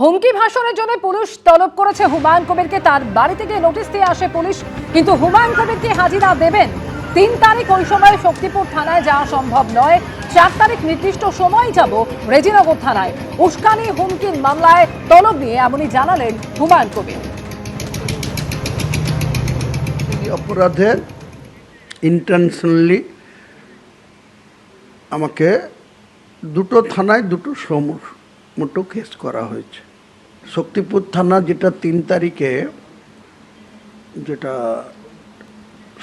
হুমকি ভাষণের জন্য পুলিশ তলব করেছে হুমায়ুন কবিরকে। তার বাড়ি থেকে নোটিশ দিয়ে আসে পুলিশ, কিন্তু হুমায়ুন কবিরকে হাজিরা দেবেন 3 তারিখ। ওই সময় শক্তিপুর থানায় যাওয়া সম্ভব নয়। 4 তারিখ নির্দিষ্ট সময় যাব রেজিনগর থানায়। উস্কানি হুমকির মামলায় তলব নিয়ে এমনই জানালেন হুমায়ুন কবির। অপরাধে ইন্টেনশনালি আমাকে দুটো থানায় দুটো মোটো কেস করা হয়েছে। শক্তিপুর থানা যেটা 3 তারিখে, যেটা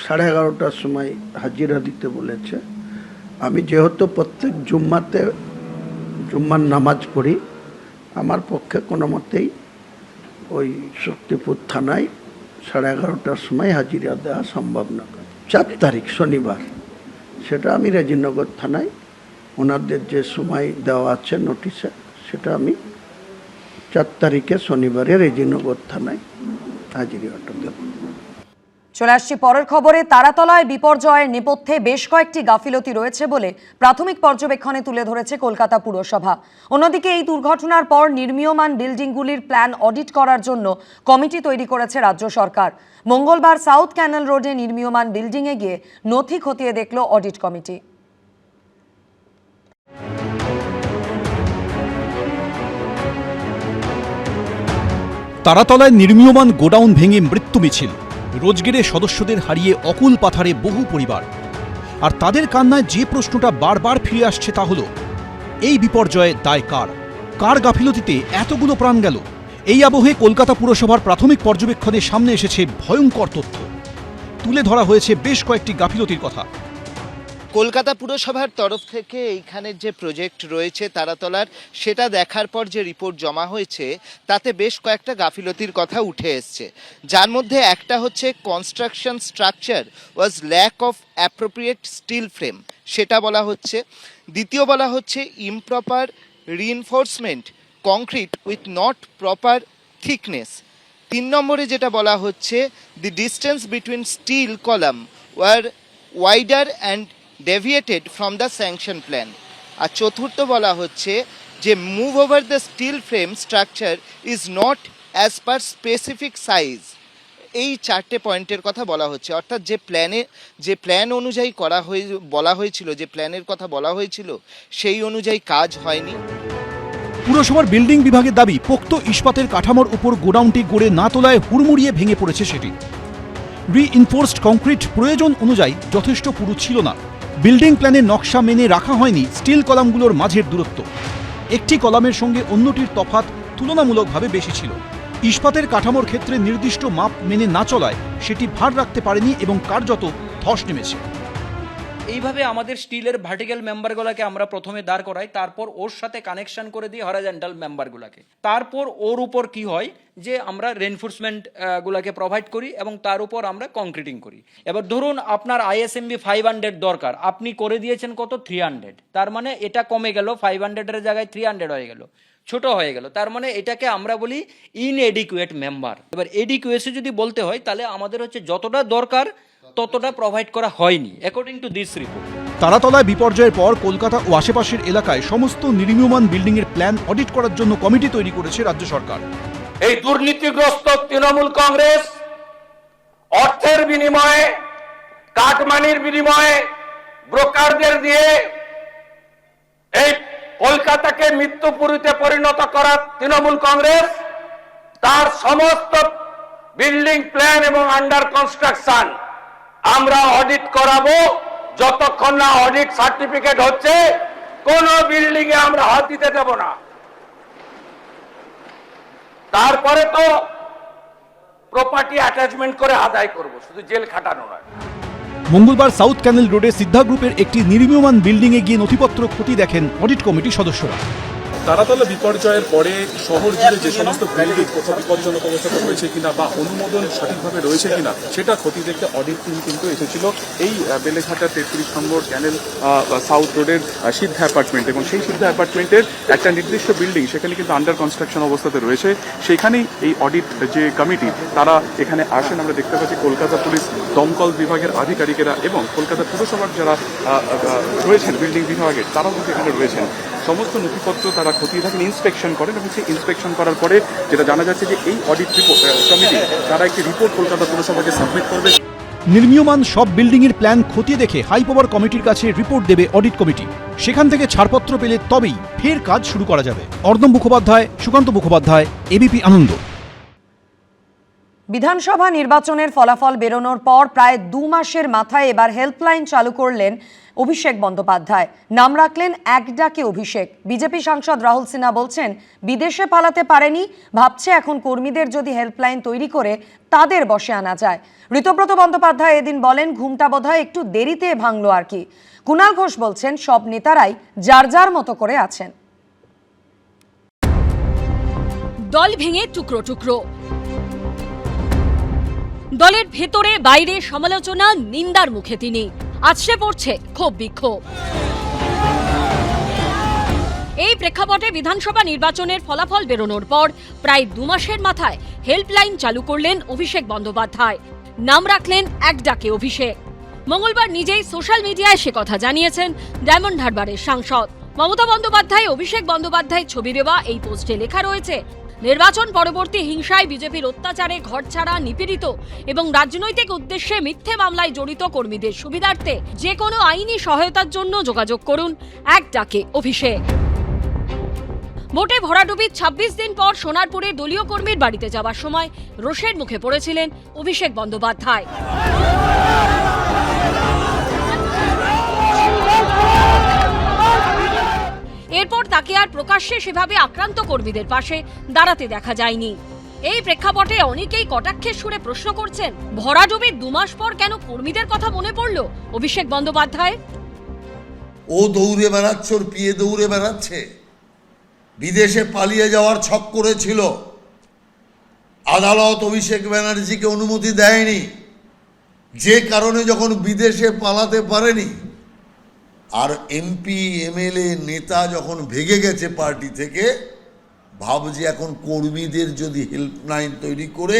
11:30টার সময় হাজিরা দিতে বলেছে। আমি যেহেতু প্রত্যেক জুম্মার নামাজ পড়ি, আমার পক্ষে কোনো মতেই ওই শক্তিপুর থানায় 11:30টার সময় হাজিরা দেওয়া সম্ভব না। 4 তারিখ শনিবার, সেটা আমি রেজিনগর থানায় ওনাদের যে সময় দেওয়া আছে নোটিশে, সেটা আমি 4 তারিখে শনিবারে রেজিনগর থানায় হাজিরাটা দেব। চলে আসছি পরের খবরে। তারাতলায় বিপর্যয়ের নেপথ্যে বেশ কয়েকটি গাফিলতি রয়েছে বলে প্রাথমিক পর্যবেক্ষণে তুলে ধরেছে কলকাতা পুরসভা। অন্যদিকে এই দুর্ঘটনার পর নির্মীয়মান বিল্ডিংগুলির প্ল্যান অডিট করার জন্য কমিটি তৈরি করেছে রাজ্য সরকার। মঙ্গলবার সাউথ ক্যানেল রোডে নির্মীয়মান বিল্ডিংয়ে গিয়ে নথি খতিয়ে দেখল অডিট কমিটি। তারাতলায় নির্মীয়মান গোডাউন ভেঙে মৃত্যু মিছিল। রোজগেরে সদস্যদের হারিয়ে অকুল পাথারে বহু পরিবার। আর তাদের কান্নায় যে প্রশ্নটা বারবার ফিরে আসছে তা হলো, এই বিপর্যয়ে দায় কার? কার গাফিলতিতে এতগুলো প্রাণ গেল? এই আবহে কলকাতা পুরসভার প্রাথমিক পর্যবেক্ষণে সামনে এসেছে ভয়ঙ্কর তথ্য। তুলে ধরা হয়েছে বেশ কয়েকটি গাফিলতির কথা। কলকাতা পুরসভার তরফ থেকে এইখানের যে প্রজেক্ট রয়েছে তারাতলার, সেটা দেখার পর যে রিপোর্ট জমা হয়েছে তাতে বেশ কয়েকটা গাফিলতির কথা উঠে এসছে। যার মধ্যে একটা হচ্ছে construction structure was lack of appropriate steel frame, সেটা বলা হচ্ছে। দ্বিতীয় বলা হচ্ছে improper reinforcement concrete with not proper thickness. 3 নম্বরে যেটা বলা হচ্ছে the distance between steel column were wider and deviated from the sanction plan. আর চতুর্থ বলা হচ্ছে যে moreover the steel frame structure is not as per specific size. এই 4টে পয়েন্টের কথা বলা হচ্ছে। অর্থাৎ যে প্ল্যান অনুযায়ী বলা হয়েছিল, যে প্ল্যানের কথা বলা হয়েছিল, সেই অনুযায়ী কাজ হয়নি। পুরসভার বিল্ডিং বিভাগের দাবি, পোক্ত ইস্পাতের কাঠামোর উপর গোডাউনটি গড়ে না তোলায় হুড়মুড়িয়ে ভেঙে পড়েছে সেটি। রিইনফোর্সড কংক্রিট প্রয়োজন অনুযায়ী যথেষ্ট পুরু ছিল না। বিল্ডিং প্ল্যানের নকশা মেনে রাখা হয়নি স্টিল কলামগুলোর মাঝের দূরত্ব। একটি কলামের সঙ্গে অন্যটির তফাৎ তুলনামূলকভাবে বেশি ছিল। ইস্পাতের কাঠামোর ক্ষেত্রে নির্দিষ্ট মাপ মেনে না চলায় সেটি ভার রাখতে পারেনি এবং কার্যত ধস নেমেছে। এইভাবে আমাদের স্টিলের ভার্টিক্যাল মেম্বারগুলোকে আমরা প্রথমে দাঁড় করাই, তারপর ওর সাথে কানেকশন করে দিই হরাইজন্টাল মেম্বারগুলোকে। তারপর ওর উপর কি হয় যে আমরা রেনফোর্সমেন্ট গুলাকে প্রোভাইড করি এবং তার উপর আমরা কংক্রিটিং করি। এবার ধরুন আপনার আইএসএমবি 500 দরকার, আপনি করে দিয়েছেন কত 300, তার মানে এটা কমে গেল, 500-এর জায়গায় 300 হয়ে গেল, ছোট হয়ে গেল। তার মানে এটাকে আমরা বলি ইনএডিকুয়েট মেম্বার। এবার এডিকুয়েসি যদি বলতে হয় তাহলে আমাদের হচ্ছে যতটা দরকার ততটা প্রোভাইড করা হয়নি অ্যাকর্ডিং টু দিস রিপোর্ট। তারাতলায় বিপর্যয়ের পর কলকাতা ও আশেপাশের এলাকায় সমস্ত নির্মীয়মান বিল্ডিংয়ের প্ল্যান অডিট করার জন্য কমিটি তৈরি করেছে রাজ্য সরকার। এই দুর্নীতিগ্রস্ত তৃণমূল কংগ্রেস অর্থের বিনিময়ে, কাটমানির বিনিময়ে, ব্রোকারদের দিয়ে এই কলকাতাকে মৃত্যুপুরীতে পরিণত করা তৃণমূল কংগ্রেস তার সমস্ত বিল্ডিং প্ল্যান এবং আন্ডার কনস্ট্রাকশন আমরা অডিট করাবো। যতক্ষণ না অডিট সার্টিফিকেট হচ্ছে কোন বিল্ডিং এ আমরা হাত দিতে দেব না। তারপরে তো প্রপার্টি অ্যাটাচমেন্ট করে আদায় করব, শুধু জেল খাটানো নয়। মঙ্গলবার সাউথ ক্যানেল রোডে সিদ্ধা গ্রুপের একটি নির্মীয়মান বিল্ডিংয়ে গিয়ে নথিপত্র খতিয়ে দেখেন অডিট কমিটির সদস্যরা। তারাতলা বিপর্যয়ের পরে শহর জুড়ে যে সমস্ত বিল্ডিং কোথাও বিপজ্জনক অবস্থাতে রয়েছে কিনা বা অনুমোদন সঠিকভাবে রয়েছে কিনা সেটা খতিয়ে দেখতে অডিট টিম কিন্তু এসেছিল এই বেলেঘাটা 33 নম্বর ক্যানেল সাউথ রোডের সিদ্ধা অ্যাপার্টমেন্ট। এবং সেই সিদ্ধা অ্যাপার্টমেন্টের একটা নির্দিষ্ট বিল্ডিং সেখানে কিন্তু আন্ডার কনস্ট্রাকশন অবস্থাতে রয়েছে। সেখানেই এই অডিট যে কমিটি তারা এখানে আসেন। আমরা দেখতে পাচ্ছি কলকাতা পুলিশ, দমকল বিভাগের আধিকারিকেরা এবং কলকাতা পুরসভার যারা রয়েছেন বিল্ডিং বিভাগের, তারাও কিন্তু এখানে রয়েছেন। সমস্ত নথিপত্র তারা খতিয়ে থাকেন, ইন্সপেকশন করেন, এবং সেই ইন্সপেকশন করার পরে যেটা জানা যাচ্ছে যে এই অডিট কমিটি তারা একটি রিপোর্ট কলকাতা পুরসভাকে সাবমিট করবে। নির্মীয়মান সব বিল্ডিংয়ের প্ল্যান খতিয়ে দেখে হাই পাওয়ার কমিটির কাছে রিপোর্ট দেবে অডিট কমিটি। সেখান থেকে ছাড়পত্র পেলে তবেই ফের কাজ শুরু করা যাবে। অর্ণব মুখোপাধ্যায়, সুকান্ত মুখোপাধ্যায়, এবিপি আনন্দ। বিধানসভা নির্বাচনের ফলাফল বেরোনোর পর প্রায় 2 মাসের মাথায় এবার হেল্পলাইন চালু করলেন অভিষেক বন্দ্যোপাধ্যায়। নাম রাখলেন এক ডাকে অভিষেক। বিজেপি সাংসদ রাহুল সিনহা বলছেন, বিদেশে পালাতে পারেনি, ভাবছে এখন কর্মীদের যদি হেল্পলাইন তৈরি করে তাদের বশে আনা যায়। ঋতব্রত বন্দ্যোপাধ্যায় এদিন বলেন, ঘুমটা বোধহয় একটু দেরিতে ভাঙলো আর কি। কুণাল ঘোষ বলছেন, সব নেতারাই যার যার মতো করে আছেন। দল ভেঙে টুকরো টুকরো, দলের ভেতরে বাইরে সমালোচনা, নিন্দার মুখে তিনি। আছড়ে পড়ছে ক্ষোভ বিক্ষোভ। এই প্রেক্ষাপটে বিধানসভা নির্বাচনের ফলাফল বেরোনোর পর প্রায় 2 মাসের মাথায় হেল্পলাইন চালু করলেন অভিষেক বন্দ্যোপাধ্যায়। নাম রাখলেন এক ডাকে অভিষেক। মঙ্গলবার নিজেই সোশ্যাল মিডিয়ায় সে কথা জানিয়েছেন ডায়মন্ড হারবারের সাংসদ মমতা বন্দ্যোপাধ্যায়। অভিষেক বন্দ্যোপাধ্যায় ছবি দেওয়া এই পোস্টে লেখা রয়েছে, নির্বাচন পরবর্তী হিংসায়, বিজেপির অত্যাচারে ঘরছাড়া, নিপীড়িত এবং রাজনৈতিক উদ্দেশ্যে মিথ্যে মামলায় জড়িত কর্মীদের সুবিধার্থে যে কোনো আইনি সহায়তার জন্য যোগাযোগ করুন এক ডাকে অভিষেক। ভোটে ভরাডুবির 26 দিন পর সোনারপুরে দলীয় কর্মীর বাড়িতে যাওয়ার সময় রোষের মুখে পড়েছিলেন অভিষেক বন্দ্যোপাধ্যায়। এরপর তাকে আর প্রকাশ্যে সেভাবে আক্রান্ত কর্মীদের পাশে দাঁড়াতে দেখা যায়নি। এই প্রেক্ষাপটে অনেকেই কটাক্ষের সুরে প্রশ্ন করছেন, ভরাডুবির 2 মাস পর কেন কর্মীদের কথা মনে পড়ল অভিষেক বন্দ্যোপাধ্যায়? ও দৌড়ে বেড়াচ্ছে, ওর পিয়ে দৌড়ে বেড়াচ্ছে, বিদেশে পালিয়ে যাওয়ার ছক করেছিল, আদালত অভিষেক ব্যানার্জিকে অনুমতি দেয়নি, যে কারণে যখন বিদেশে পালাতে পারেনি, আর এমপি এমএলএ নেতা যখন ভেগে গেছে পার্টি থেকে, ভাবছে এখন কর্মীদের যদি হেল্পলাইন তৈরি করে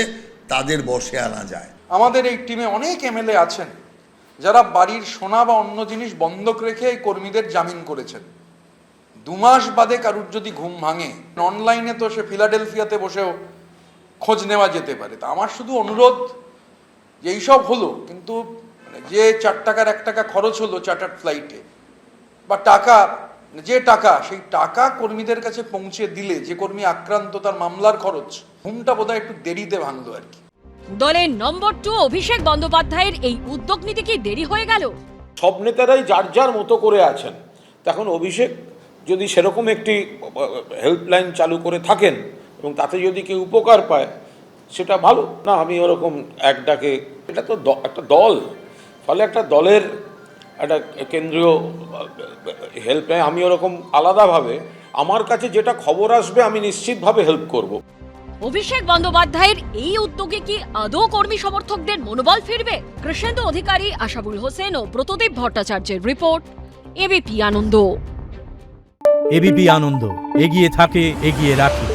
তাদের বশে আনা যায়। আমাদের এই টিমে অনেক এমএলএ আছেন যারা বাড়ির সোনা বা অন্য জিনিস বন্ধক রেখে এই কর্মীদের জামিন করেছেন। 2 মাস বাদে কারুর যদি ঘুম ভাঙে, অনলাইনে তো সে ফিলাডেলফিয়াতে বসেও খোঁজ নেওয়া যেতে পারে। তা আমার শুধু অনুরোধ, যে এইসব হলো, কিন্তু যে 4 টাকার 1 টাকা খরচ হলো চার্টার্ড ফ্লাইটে, বা টাকা, যে টাকা, সেই টাকা কর্মীদের কাছে পৌঁছে দিলে যে কর্মী আক্রান্ত তার মামলার খরচ, ঘুমটা বোধহয় একটু দেরিতে ভাঙলো আর কি। দলের নম্বর 2 অভিষেক বন্দ্যোপাধ্যায়ের এই উদ্যোগ নিতে কি দেরি হয়ে গেল? সব নেতারাই যার যার মতো করে আছেন। তখন অভিষেক যদি সেরকম একটি হেল্পলাইন চালু করে থাকেন এবং তাতে যদি কেউ উপকার পায়, সেটা ভালো না। আমি ওরকম এক ডাকে, এটা তো একটা দল, ফলে একটা দলের একটা কেন্দ্রীয় হেল্পলাইন, আমি ওরকম আলাদাভাবে আমার কাছে যেটা খবর আসবে আমি নিশ্চিতভাবে হেল্প করব। অভিষেক বন্দ্যোপাধ্যায়ের এই উদ্যোগে কি আদৌ কর্মী সমর্থকদের মনোবল ফিরবে? কৃষ্ণেন্দু অধিকারী, আশাবুল হোসেন ও ব্রতদীপ ভট্টাচার্যের রিপোর্ট, এবিপি আনন্দ। এবিপি আনন্দ, এগিয়ে থাকে, এগিয়ে রাখে।